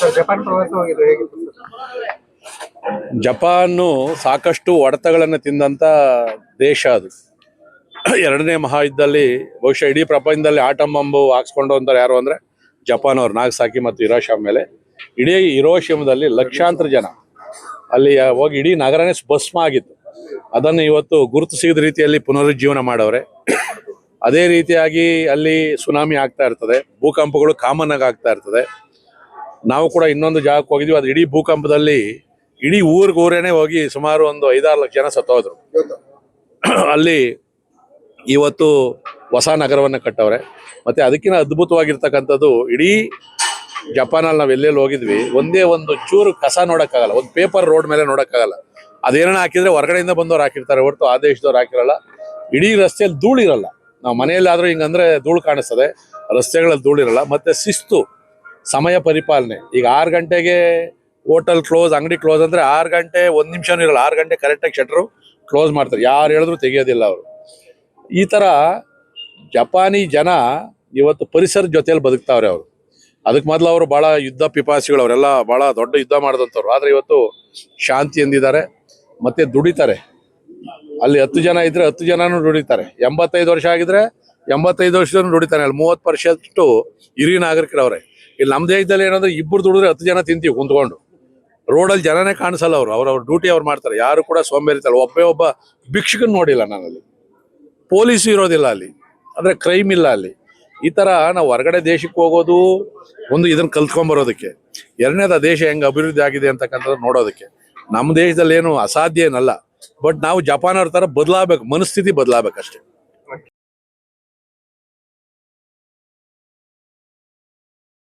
Sir Japan ಪ್ರವಾಸ ಹೋಗಿದ್ದು ಹೇಗಿತ್ತು ಜಪಾನು ಸಾಕಷ್ಟು ಹೊಡೆತಗಳನ್ನು ತಿಂದಂಥ ದೇಶ ಅದು. ಎರಡನೇ ಮಹಾಯುದ್ಧದಲ್ಲಿ ಬಹುಶಃ ಇಡೀ ಪ್ರಪಂಚದಲ್ಲಿ ಆಟಮ್ ಬಾಂಬು ಹಾಕ್ಸ್ಕೊಂಡು ಅಂತಾರೆ ಯಾರು ಅಂದರೆ ಜಪಾನ್ ಅವ್ರು, ನಾಗಸಾಕಿ ಮತ್ತು ಹಿರೋಶಿಮಾ ಮೇಲೆ. ಇಡೀ ಹಿರೋಶಿಮಾದಲ್ಲಿ ಲಕ್ಷಾಂತರ ಜನ ಅಲ್ಲಿ ಹೋಗಿ ಇಡೀ ನಗರನೇ ಭಸ್ಮ ಆಗಿತ್ತು. ಅದನ್ನು ಇವತ್ತು ಗುರುತು ಸಿಗದ ರೀತಿಯಲ್ಲಿ ಪುನರುಜ್ಜೀವನ ಮಾಡವ್ರೆ. ಅದೇ ರೀತಿಯಾಗಿ ಅಲ್ಲಿ ಸುನಾಮಿ ಆಗ್ತಾ ಇರ್ತದೆ, ಭೂಕಂಪಗಳು ಕಾಮನ್ ಆಗಿ ಆಗ್ತಾ ಇರ್ತದೆ. ನಾವು ಕೂಡ ಇನ್ನೊಂದು ಜಾಗಕ್ಕೆ ಹೋಗಿದ್ವಿ, ಅದು ಇಡೀ ಭೂಕಂಪದಲ್ಲಿ ಇಡೀ ಊರಿಗೂರೇನೆ ಹೋಗಿ ಸುಮಾರು ಒಂದು 5-6 ಲಕ್ಷ ಜನ ಸತ್ತೋದ್ರು. ಅಲ್ಲಿ ಇವತ್ತು ಹೊಸ ನಗರವನ್ನು ಕಟ್ಟವ್ರೆ. ಮತ್ತು ಅದಕ್ಕಿಂತ ಅದ್ಭುತವಾಗಿರ್ತಕ್ಕಂಥದ್ದು, ಇಡೀ ಜಪಾನಲ್ಲಿ ನಾವು ಎಲ್ಲೆಲ್ಲಿ ಹೋಗಿದ್ವಿ ಒಂದೇ ಒಂದು ಚೂರು ಕಸ ನೋಡೋಕ್ಕಾಗಲ್ಲ, ಒಂದು ಪೇಪರ್ ರೋಡ್ ಮೇಲೆ ನೋಡೋಕ್ಕಾಗಲ್ಲ. ಅದೇನ ಹಾಕಿದ್ರೆ ಹೊರಗಡೆಯಿಂದ ಬಂದವ್ರು ಹಾಕಿರ್ತಾರೆ ಹೊರತು ಆ ದೇಶದವ್ರು ಹಾಕಿರಲ್ಲ. ಇಡೀ ರಸ್ತೆಯಲ್ಲಿ ಧೂಳಿರಲ್ಲ. ನಾವು ಮನೆಯಲ್ಲಾದರೂ ಹಿಂಗಂದ್ರೆ ಧೂಳು ಕಾಣಿಸ್ತದೆ, ರಸ್ತೆಗಳಲ್ಲಿ ಧೂಳಿರಲ್ಲ. ಮತ್ತು ಶಿಸ್ತು, ಸಮಯ ಪರಿಪಾಲನೆ. ಈಗ 6 ಗಂಟೆಗೆ ಹೋಟೆಲ್ ಕ್ಲೋಸ್, ಅಂಗಡಿ ಕ್ಲೋಸ್ ಅಂದರೆ 6 ಗಂಟೆ 1 ನಿಮಿಷನೂ ಇರಲ್ಲ. 6 ಗಂಟೆ ಕರೆಕ್ಟಾಗಿ ಶಟ್ರು ಕ್ಲೋಸ್ ಮಾಡ್ತಾರೆ, ಯಾರು ಹೇಳಿದ್ರು ತೆಗಿಯೋದಿಲ್ಲ ಅವರು. ಈ ಥರ ಜಪಾನಿ ಜನ ಇವತ್ತು ಪರಿಸರದ ಜೊತೆಯಲ್ಲಿ ಬದುಕ್ತಾವ್ರೆ ಅವರು. ಅದಕ್ಕೆ ಮೊದಲು ಅವರು ಭಾಳ ಯುದ್ಧ ಪಿಪಾಸಿಗಳು, ಅವರೆಲ್ಲ ಭಾಳ ದೊಡ್ಡ ಯುದ್ಧ ಮಾಡಿದಂಥವ್ರು. ಆದರೆ ಇವತ್ತು ಶಾಂತಿ ಎಂದಿದ್ದಾರೆ ಮತ್ತು ದುಡಿತಾರೆ. ಅಲ್ಲಿ 10 ಜನ ಇದ್ದರೆ 10 ಜನನೂ ದುಡಿತಾರೆ. 85 ವರ್ಷ ಆಗಿದ್ರೆ 85 ವರ್ಷದೂ ದುಡಿತಾನೆ. ಅಲ್ಲಿ 30% ಹಿರಿಯ ನಾಗರಿಕರವ್ರೆ. ಇಲ್ಲಿ ನಮ್ಮ ದೇಶದಲ್ಲಿ ಏನಂದ್ರೆ ಇಬ್ಬರು ದುಡಿದ್ರೆ 10 ಜನ ತಿಂತೀವಿ ಕುಂತ್ಕೊಂಡು. ರೋಡಲ್ಲಿ ಜನನೇ ಕಾಣಿಸಲ್ಲ. ಅವ್ರ ಡ್ಯೂಟಿ ಅವ್ರು ಮಾಡ್ತಾರೆ. ಯಾರು ಕೂಡ ಸೋಂಬೇರಿತಲ್ಲ. ಒಬ್ಬ ಭಿಕ್ಷಕನ್ ನೋಡಿಲ್ಲ ನಾನಲ್ಲಿ. ಪೊಲೀಸು ಇರೋದಿಲ್ಲ ಅಲ್ಲಿ, ಅಂದರೆ ಕ್ರೈಮ್ ಇಲ್ಲ ಅಲ್ಲಿ. ಈ ಥರ ನಾವು ಹೊರಗಡೆ ದೇಶಕ್ಕೆ ಹೋಗೋದು ಒಂದು, ಇದನ್ನು ಕಲ್ತ್ಕೊಂಬರೋದಕ್ಕೆ. ಎರಡನೇದು ಆ ದೇಶ ಹೆಂಗೆ ಅಭಿವೃದ್ಧಿ ಆಗಿದೆ ಅಂತಕ್ಕಂಥದ್ದು ನೋಡೋದಕ್ಕೆ. ನಮ್ಮ ದೇಶದಲ್ಲಿ ಏನು ಅಸಾಧ್ಯ ಏನಲ್ಲ. ಬಟ್ ನಾವು ಜಪಾನ್ ಅವ್ರ ಥರ ಬದಲಾಗಬೇಕು, ಮನಸ್ಥಿತಿ ಬದಲಾಗಬೇಕಷ್ಟೇ.